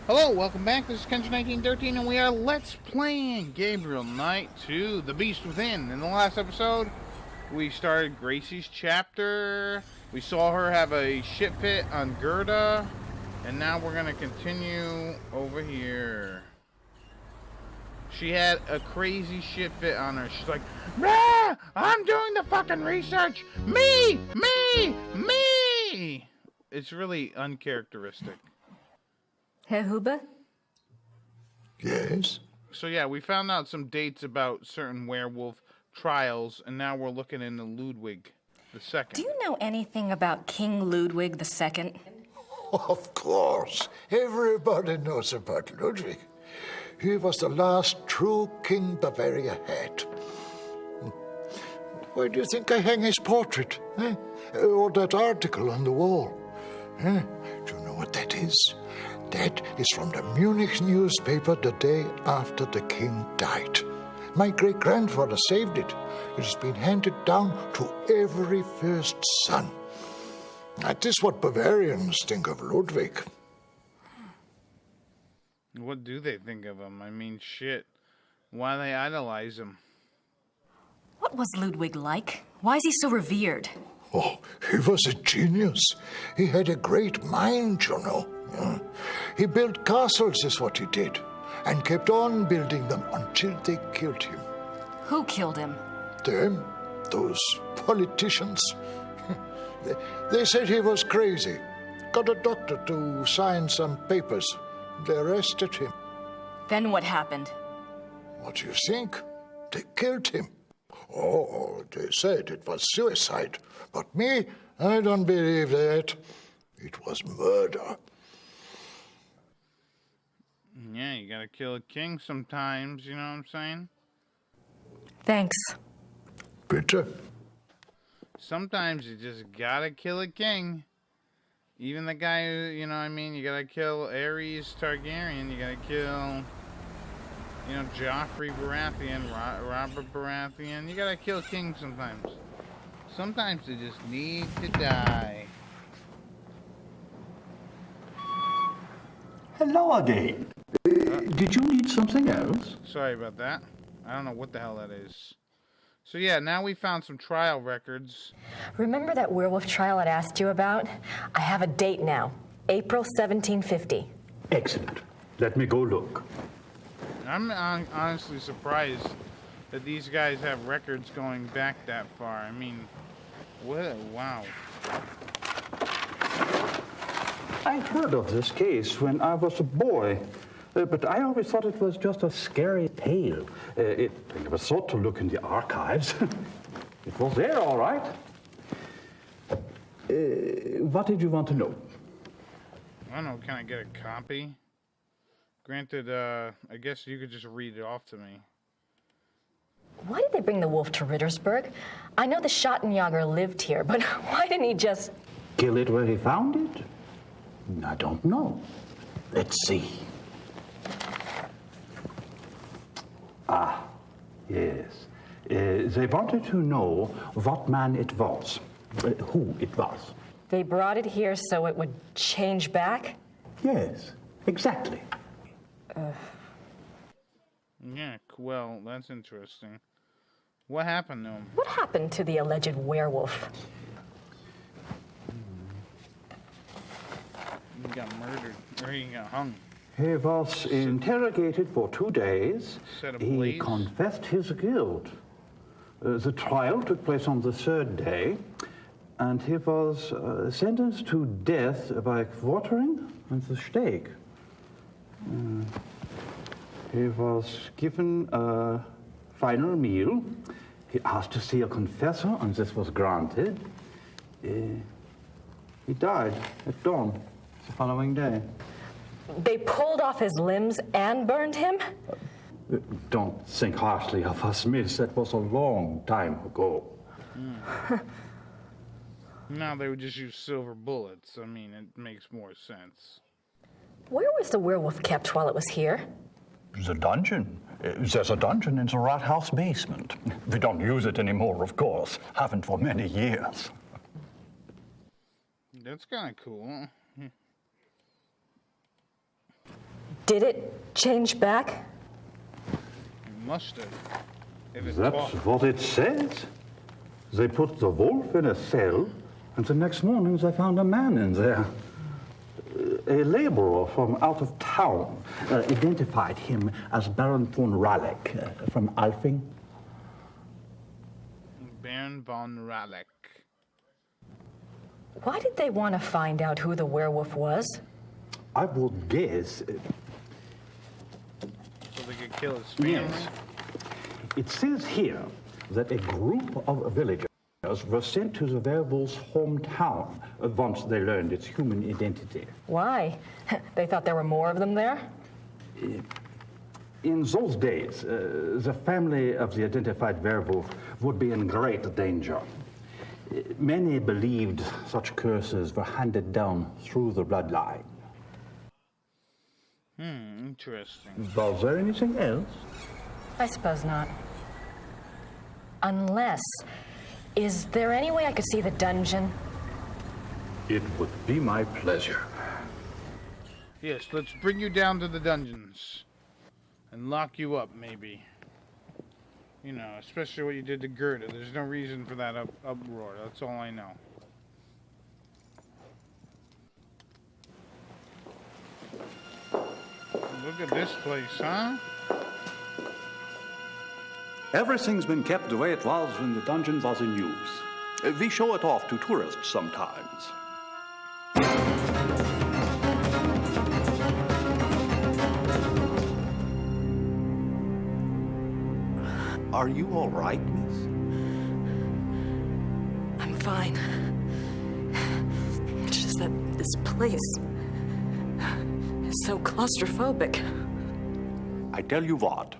Hello, welcome back. This is Kenji1913, and we are Let's Playing Gabriel Knight 2, The Beast Within. In the last episode, we started Gracie's chapter. We saw her have a shit fit on Gerda, and now we're going to continue over here. She had a crazy shit fit on her. She's like, "Rah! I'm doing the fucking research! Me! It's really uncharacteristic. Herr Huber? Yes? So yeah, we found out some dates about certain werewolf trials, and now we're looking into Ludwig II. Do you know anything about King Ludwig II? Of course. Everybody knows about Ludwig. He was the last true king Bavaria had. Why do you think I hang his portrait? Eh? Or that article on the wall? Eh? Do you know what that is? That is from the Munich newspaper the day after the king died. My great-grandfather saved it. It has been handed down to every first son. That is what Bavarians think of Ludwig. What do they think of him? I mean, shit. Why they idolize him? What was Ludwig like? Why is he so revered? Oh, he was a genius. He had a great mind, you know. He built castles, is what he did, and kept on building them until they killed him. Who killed him? Them, those politicians. They said he was crazy. Got a doctor to sign some papers. They arrested him. Then what happened? What do you think? They killed him. Oh, they said it was suicide. But me, I don't believe that. It was murder. Yeah, you gotta kill a king sometimes, you know what I'm saying? Thanks. Bitte? Sometimes you just gotta kill a king. Even the guy who, you know what I mean? You gotta kill Ares Targaryen, you gotta kill, you know, Joffrey Baratheon, Robert Baratheon. You gotta kill kings sometimes. Sometimes they just need to die. Hello again. Did you need something else? Sorry about that. I don't know what the hell that is. So yeah, now we found some trial records. Remember that werewolf trial I'd asked you about? I have a date now. April 1750. Excellent. Let me go look. I'm honestly surprised that these guys have records going back that far. I mean, what? Wow. I heard of this case when I was a boy, but I always thought it was just a scary tale. I never thought to look in the archives. It was there, all right. What did you want to know? I don't know, can I get a copy? Granted, I guess you could just read it off to me. Why did they bring the wolf to Rittersburg? I know the Schattenjäger lived here, but why didn't he just... Kill it where he found it? I don't know. Let's see. Ah, yes. They wanted to know what man it was, who it was. They brought it here so it would change back? Yes, exactly. Yeah, well, that's interesting. What happened to him? What happened to the alleged werewolf? He got murdered, or he got hung. He was interrogated for 2 days. Set He ablaze. confessed his guilt. The trial took place on the 3rd day, and he was sentenced to death by quartering and the stake. He was given a final meal. He asked to see a confessor, and this was granted. He died at dawn the following day. They pulled off his limbs and burned him? Don't think harshly of us, miss. That was a long time ago. Now they would just use silver bullets. I mean, it makes more sense. Where was the werewolf kept while it was here? The dungeon. There's a dungeon in the rat house basement. We don't use it anymore, of course. Haven't for many years. That's kind of cool. Did it change back? It must have. If it That's talked. what it says. They put the wolf in a cell, and the next morning they found a man in there. A laborer from out of town identified him as Baron von Raleigh from Alfing. Baron von Raleigh. Why did they want to find out who the werewolf was? I would guess. So they could kill his family? Yes. It says here that a group of villagers were sent to the werewolf's hometown once they learned its human identity. Why? They thought there were more of them there? In those days, the family of the identified werewolf would be in great danger. Many believed such curses were handed down through the bloodline. Interesting. Was there anything else? I suppose not. Unless, is there any way I could see the dungeon? It would be my pleasure. Yes, let's bring you down to the dungeons. And lock you up, maybe. You know, especially what you did to Gerda. There's no reason for that uproar. That's all I know. Look at this place, huh? Everything's been kept the way it was when the dungeon was in use. We show it off to tourists sometimes. Are you all right, miss? I'm fine. It's just that this place is so claustrophobic. I tell you what,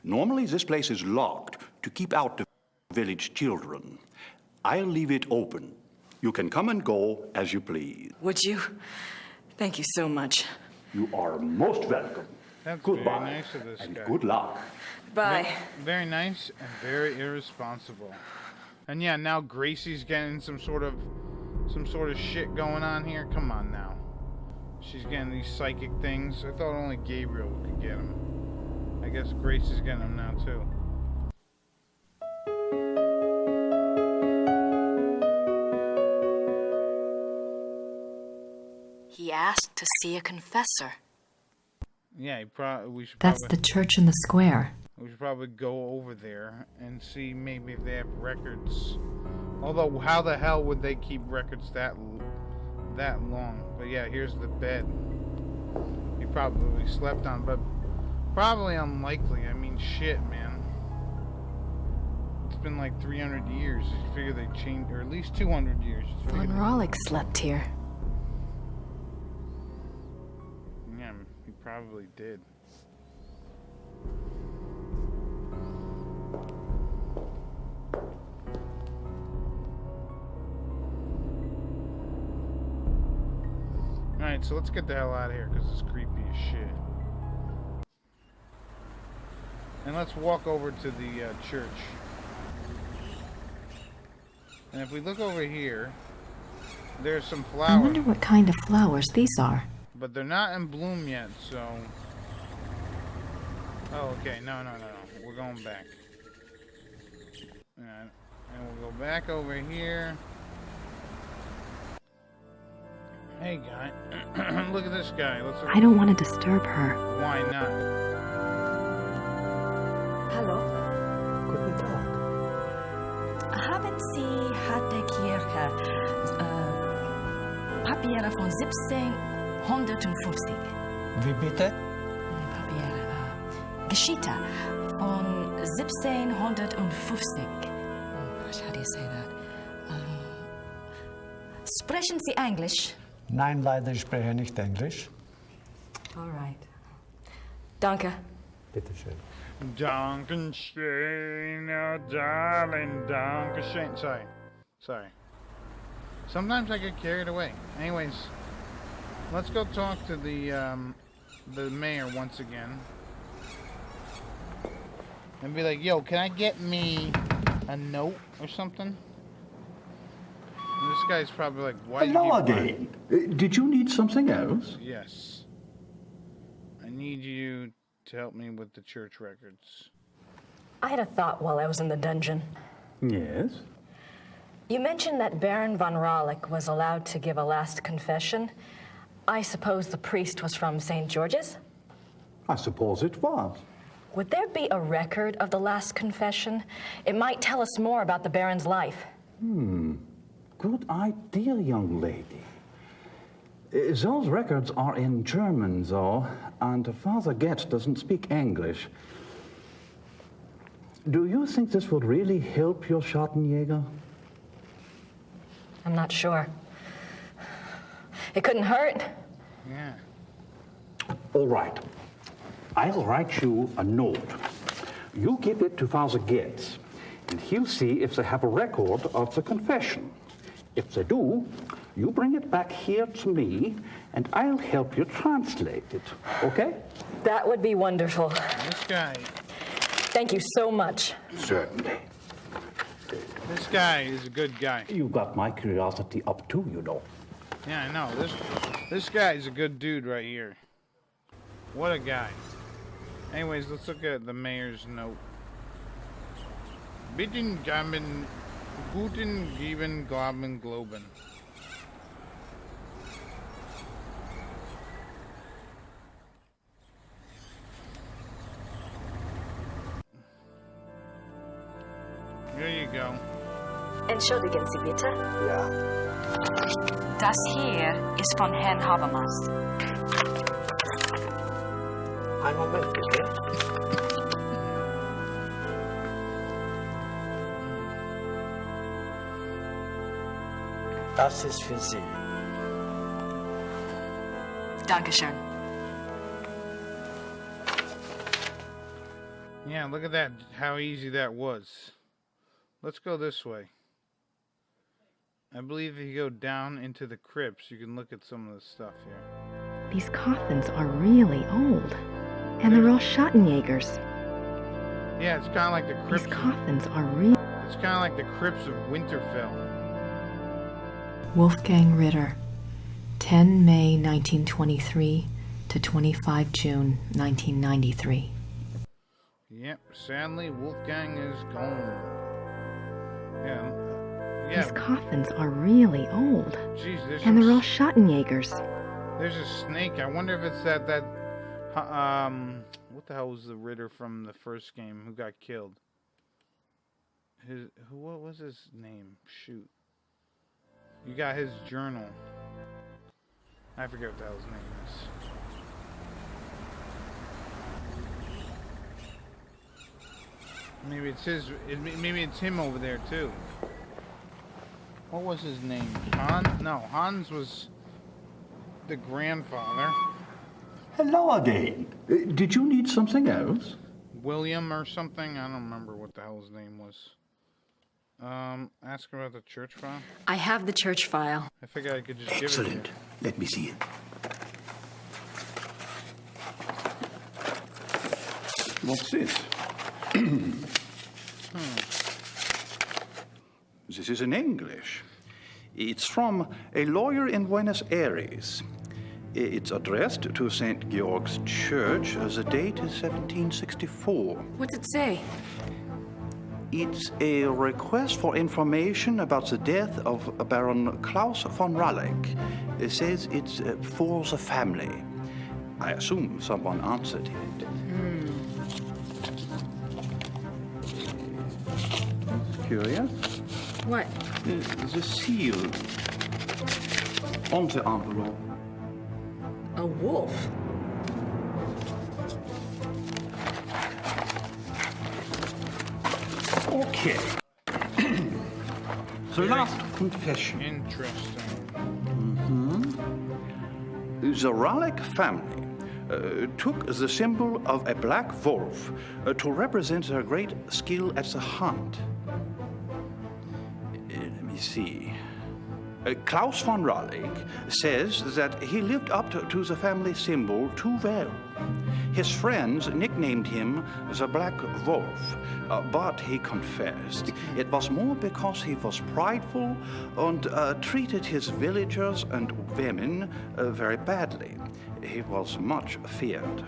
normally this place is locked to keep out the village children. I'll leave it open. You can come and go as you please. Would you? Thank you so much. You are most welcome. That's Goodbye, very nice of this and guy. good luck. Bye. Very nice and very irresponsible. And yeah, now Gracie's getting some sort of shit going on here. Come on now. She's getting these psychic things. I thought only Gabriel could get them. I guess Gracie's getting them now too. He asked to see a confessor. Yeah, we should That's probably, the church in the square. we should probably go over there and see maybe if they have records. Although, how the hell would they keep records that long? But yeah, here's the bed. He probably slept on, but probably unlikely. I mean, shit, man. It's been like 300 years. You figure they changed, or at least 200 years. You figure Von they- Raleigh slept here. Yeah, he probably did. Alright, so let's get the hell out of here, because it's creepy as shit. And let's walk over to the church. And if we look over here, there's some I flowers. wonder what kind of flowers these are. But they're not in bloom yet, so... Oh, okay. No. We're going back. And we'll go back over here. Hey, guy. Look at this guy. Let's look. I don't want to disturb her. Why not? Hallo, Guten Tag. haben Sie hatte Kirche Papiere von 1750? Wie bitte? Papiere, Geschichte von 1750. How do you say that? Sprechen Sie Englisch? Nein, leider, ich spreche nicht Englisch. All right. Danke. Bitte schön. Dankenstein, oh darling, Dankenstein. Sorry. Sometimes I get carried away. Anyways, let's go talk to the mayor once again. And be like, yo, can I get me a note or something? And this guy's probably like, why did Hello you buy-" again. Did you need something else? Yes. I need you to help me with the church records. I had a thought while I was in the dungeon. Yes? You mentioned that Baron von Raulich was allowed to give a last confession. I suppose the priest was from St. George's? I suppose it was. Would there be a record of the last confession? It might tell us more about the Baron's life. Good idea, young lady. Those records are in German, though, and Father Getz doesn't speak English. Do you think this would really help your Schattenjäger? I'm not sure. It couldn't hurt. Yeah. All right. I'll write you a note. You give it to Father Getz, and he'll see if they have a record of the confession. If they do, you bring it back here to me, and I'll help you translate it, okay? That would be wonderful. This guy. Thank you so much. Certainly. This guy is a good guy. You got my curiosity up too, you know. Yeah, I know. This guy is a good dude right here. What a guy. Anyways, let's look at the mayor's note. Guten Geben, Glauben, Globen. There you go. Entschuldigen Sie bitte. Das hier ist von Herrn Habermas. Ein Moment, bitte. Das ist für Sie. Dankeschön. Yeah, look at that, how easy that was. Let's go this way. I believe if you go down into the crypts, you can look at some of the stuff here. These coffins are really old. And they're all Schattenjägers. Yeah, it's kind of like the crypts. These coffins are real. It's kind of like the crypts of Winterfell. Wolfgang Ritter, 10 May 1923 to 25 June 1993. Yep, sadly, Wolfgang is gone. Yeah. These coffins are really old. Jeez, and they're all Schattenjägers. There's a snake. I wonder if it's that what the hell was the Ritter from the first game who got killed? What was his name? Shoot. You got his journal. I forget what the hell his name is. Maybe it's his. Maybe it's him over there too. What was his name? Hans? No, Hans was the grandfather. Hello again. Did you need something else? William or something? I don't remember what the hell his name was. Ask about the church file. I have the church file. I figured I could just Excellent. give it to you. Let me see it. What's this? This is in English. It's from a lawyer in Buenos Aires. It's addressed to St. Georg's Church. The date is 1764. What's it say? It's a request for information about the death of Baron Klaus von Raulich. It says it's for the family. I assume someone answered it. Curious? What? The seal on the envelope. A wolf? Okay. The last confession. Interesting. The Raulich family took the symbol of a black wolf to represent their great skill at the hunt. Let me see. Klaus von Raulich says that he lived up to the family symbol too well. His friends nicknamed him the Black Wolf, but he confessed it was more because he was prideful and treated his villagers and women very badly. he was much feared.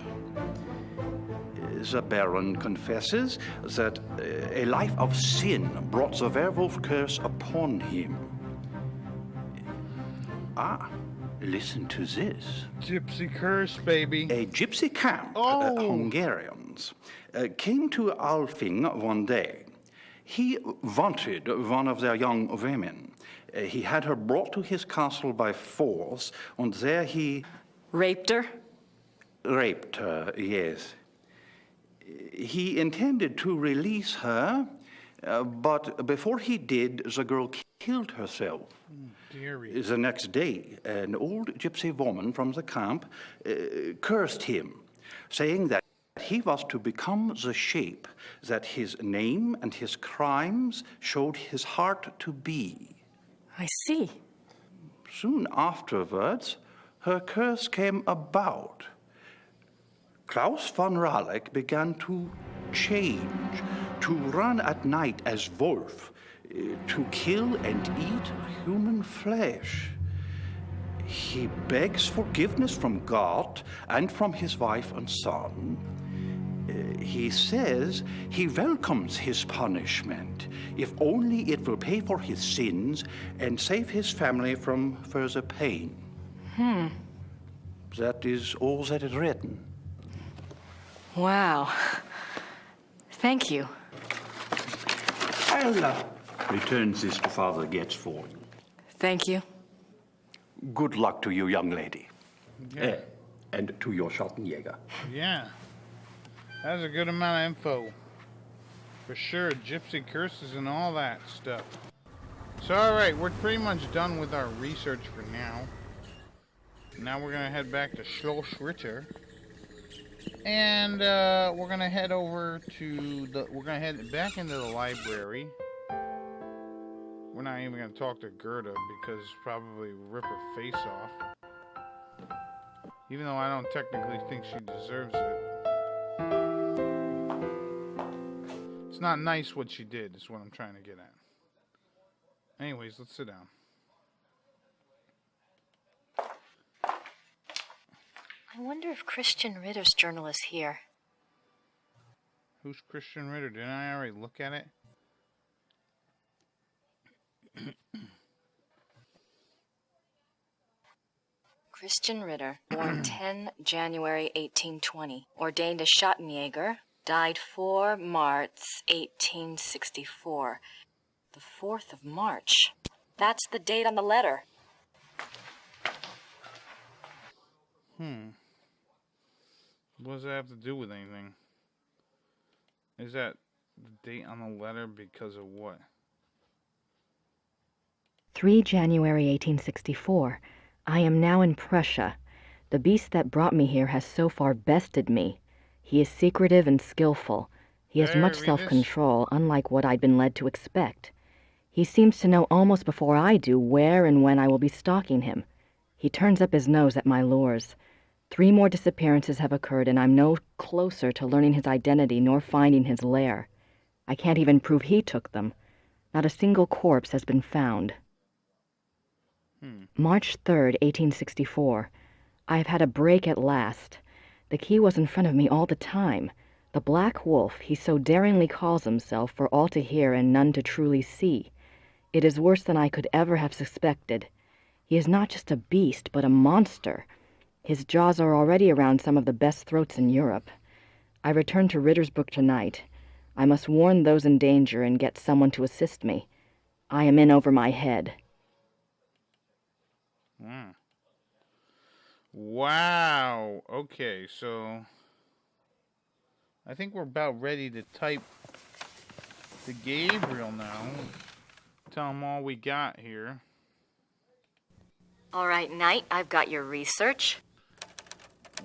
The Baron confesses that a life of sin brought the werewolf curse upon him. Listen to this. Gypsy curse, baby. A gypsy camp, Hungarians, came to Alfing one day. He wanted one of their young women. He had her brought to his castle by force, and there he... Raped her? Raped her, yes. He intended to release her, but before he did, the girl killed herself. Dearie. The next day, an old gypsy woman from the camp cursed him, saying that he was to become the shape that his name and his crimes showed his heart to be. I see. Soon afterwards, her curse came about. Klaus von Raleigh began to change, to run at night as wolf, to kill and eat human flesh. He begs forgiveness from God and from his wife and son. He says he welcomes his punishment, if only it will pay for his sins and save his family from further pain. That is all that is written. Wow. Thank you. I'll return this to Father Getz for you. Thank you. Good luck to you, young lady. Yeah. And to your Schottenjäger. Yeah. That's a good amount of info. For sure, gypsy curses and all that stuff. So, alright, we're pretty much done with our research for now. Now we're going to head back to Schloss Ritter. And we're going to head over to the... We're going to head back into the library. We're not even going to talk to Gerda because probably rip her face off. Even though I don't technically think she deserves it. It's not nice what she did, is what I'm trying to get at. Anyways, let's sit down. I wonder if Christian Ritter's journal is here. Who's Christian Ritter? Didn't I already look at it? Christian Ritter, born 10 January 1820, ordained a Schottenjäger, died 4 March 1864. The 4th of March. That's the date on the letter. What does that have to do with anything? Is that the date on the letter because of what? 3 January 1864. I am now in Prussia. The beast that brought me here has so far bested me. He is secretive and skillful. He has much self-control, unlike what I'd been led to expect. He seems to know almost before I do where and when I will be stalking him. He turns up his nose at my lures. 3 more disappearances have occurred, and I'm no closer to learning his identity nor finding his lair. I can't even prove he took them. Not a single corpse has been found. March 3rd, 1864. I've had a break at last. The key was in front of me all the time. The Black Wolf, he so daringly calls himself, for all to hear and none to truly see. It is worse than I could ever have suspected. He is not just a beast, but a monster. His jaws are already around some of the best throats in Europe. I return to Ritter's book tonight. I must warn those in danger and get someone to assist me. I am in over my head. Wow. Okay, so I think we're about ready to type to Gabriel now. Tell him all we got here. All right, Knight, I've got your research.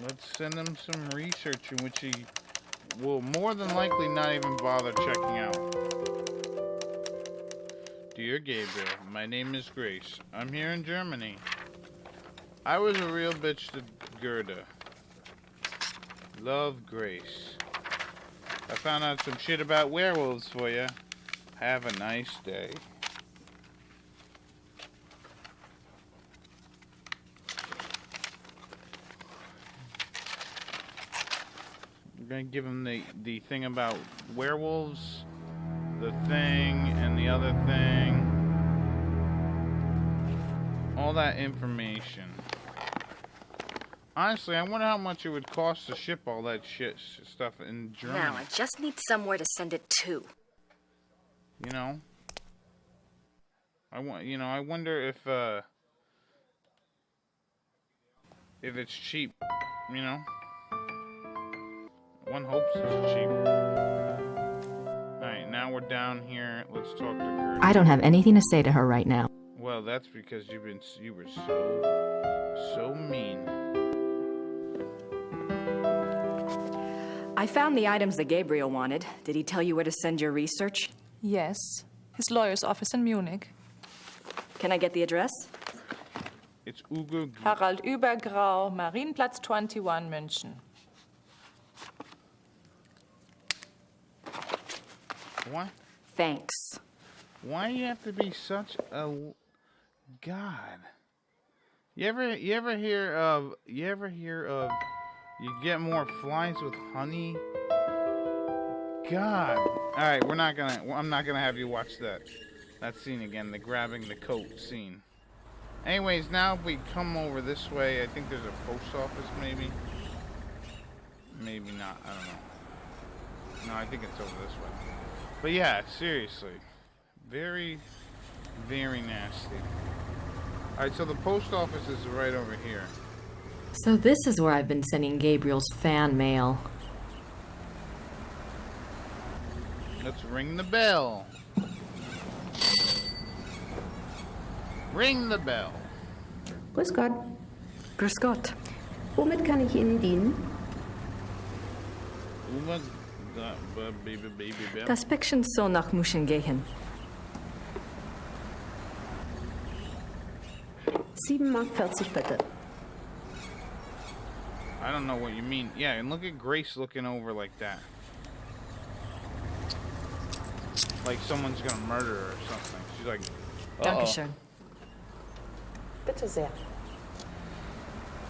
Let's send him some research in which he will more than likely not even bother checking out. Dear Gabriel, my name is Grace. I'm here in Germany. I was a real bitch to Gerda. Love, Grace. I found out some shit about werewolves for you. Have a nice day. We're gonna give him the thing about werewolves, the thing, and the other thing. All that information. Honestly, I wonder how much it would cost to ship all that stuff in Germany. Now, I just need somewhere to send it to. You know? I wonder if it's cheap, you know? One hopes it's cheap. Alright, now we're down here. Let's talk to Gertie. I don't have anything to say to her right now. Well, that's because you were so mean. I found the items that Gabriel wanted. Did he tell you where to send your research? Yes, his lawyer's office in Munich. Can I get the address? It's Ugo. Harald Übergrau, Marienplatz 21, München. What? Thanks. Why do you have to be such a God? You ever hear of you get more flies with honey? God. Alright, I'm not gonna have you watch that scene again, the grabbing the coat scene. Anyways, now if we come over this way, I think there's a post office maybe. Maybe not, I don't know. No, I think it's over this way. But yeah, seriously. Very, very nasty. Alright, so the post office is right over here. So this is where I've been sending Gabriel's fan mail. Let's ring the bell. Ring the bell. Grüß Gott. Grüß Gott. Womit kann ich Ihnen dienen? Das Päckchen soll nach München gehen. 7,40 bitte. I don't know what you mean. Yeah, and look at Grace looking over like that. Like someone's gonna murder her or something. She's like, Dankeschön. Bitte sehr.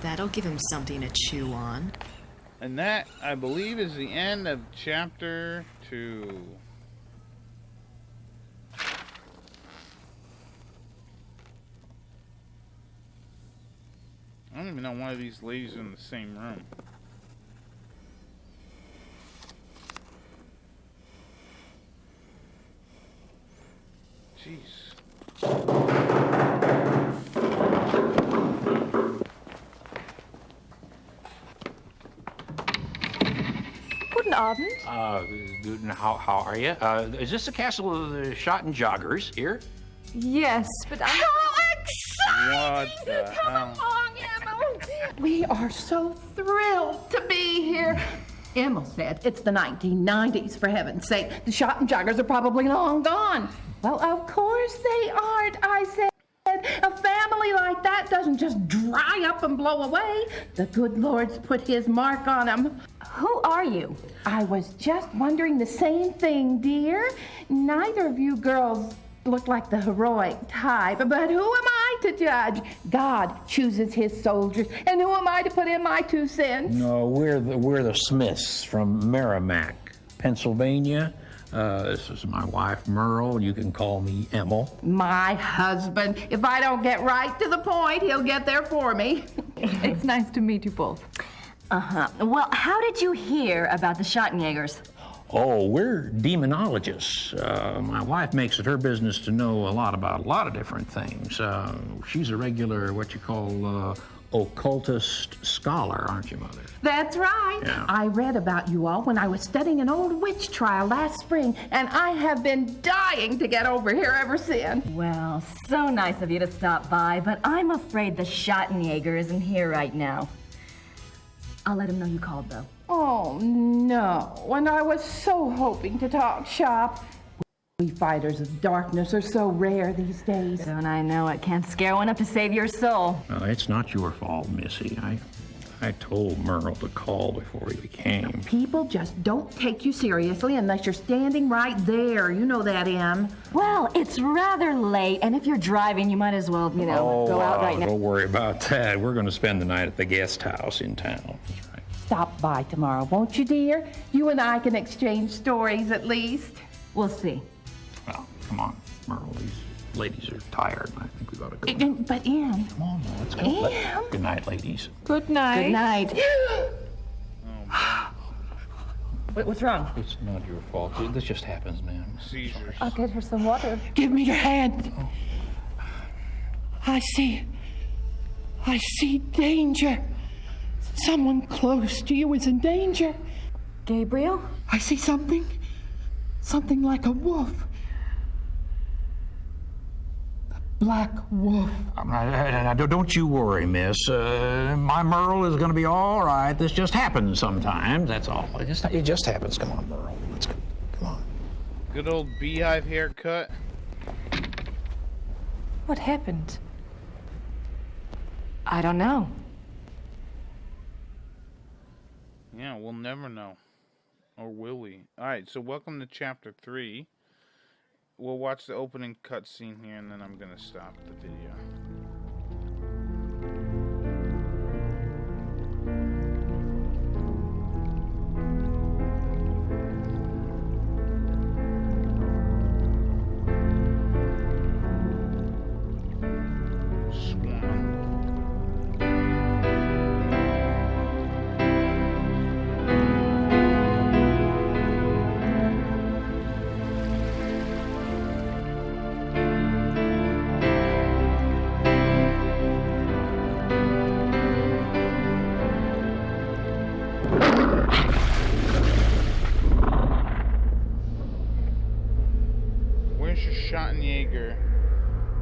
That'll give him something to chew on. And that, I believe, is the end of chapter 2. I don't even know why these ladies are in the same room. Jeez. Guten Abend. How are you? Is this the castle of the shot and joggers here? Yes, but I'm... What the hell? We are so thrilled to be here. Emil said it's the 1990s, for heaven's sake. The shot and joggers are probably long gone. Well, of course they aren't, I said. A family like that doesn't just dry up and blow away. The good Lord's put his mark on them. Who are you? I was just wondering the same thing, dear. Neither of you girls look like the heroic type, but who am I to judge? God chooses his soldiers, and who am I to put in my 2 cents? No, we're the Smiths from Merrimack, Pennsylvania. This is my wife, Merle. You can call me Emil. My husband. If I don't get right to the point, he'll get there for me. It's nice to meet you both. Uh-huh. Well, how did you hear about the Schottenjägers? Oh, we're demonologists. My wife makes it her business to know a lot about a lot of different things. She's a regular, what you call, occultist scholar, aren't you, Mother? That's right. Yeah. I read about you all when I was studying an old witch trial last spring, and I have been dying to get over here ever since. Well, so nice of you to stop by, but I'm afraid the Schottenjäger isn't here right now. I'll let him know you called, though. Oh, no. And I was so hoping to talk shop. We fighters of darkness are so rare these days. Don't I know it? Can't scare one up to save your soul. No, it's not your fault, Missy. I told Merle to call before he came. People just don't take you seriously unless you're standing right there. You know that, Em. Well, it's rather late, and if you're driving, you might as well, go out right now. Don't worry about that. We're going to spend the night at the guest house in town. stop by tomorrow, won't you, dear? You and I can exchange stories at least. We'll see. Well, come on, Merle. These ladies are tired, and I think we ought to go. But Ann. Come on, now, let's go. Ann. Good night, ladies. Good night. Good night. What's wrong? It's not your fault. This just happens, man. Seizures. I'll get her some water. Give me your hand. I see danger. Someone close to you is in danger. Gabriel? I see something like a wolf. The black wolf. Now, don't you worry, miss. My Merle is going to be all right. This just happens sometimes, that's all. It just happens. Come on, Merle. Let's go. Come on. Good old beehive haircut. What happened? I don't know. Yeah, we'll never know. Or will we? Alright, so welcome to Chapter 3. We'll watch the opening cutscene here, and then I'm going to stop the video.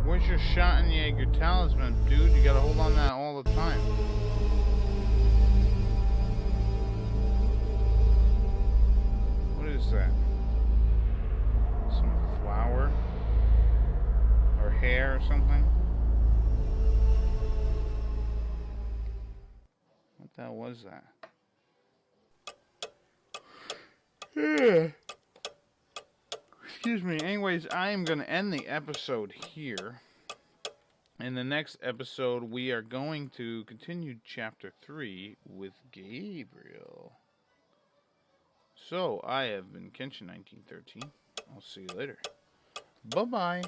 Where's your Schottenjäger talisman, dude? You gotta hold on to that all the time. What is that? Some flower? Or hair or something? What the hell was that? Yeah. Excuse me. Anyways, I am going to end the episode here. In the next episode, we are going to continue Chapter 3 with Gabriel. So, I have been Kenshin1913. I'll see you later. Bye-bye.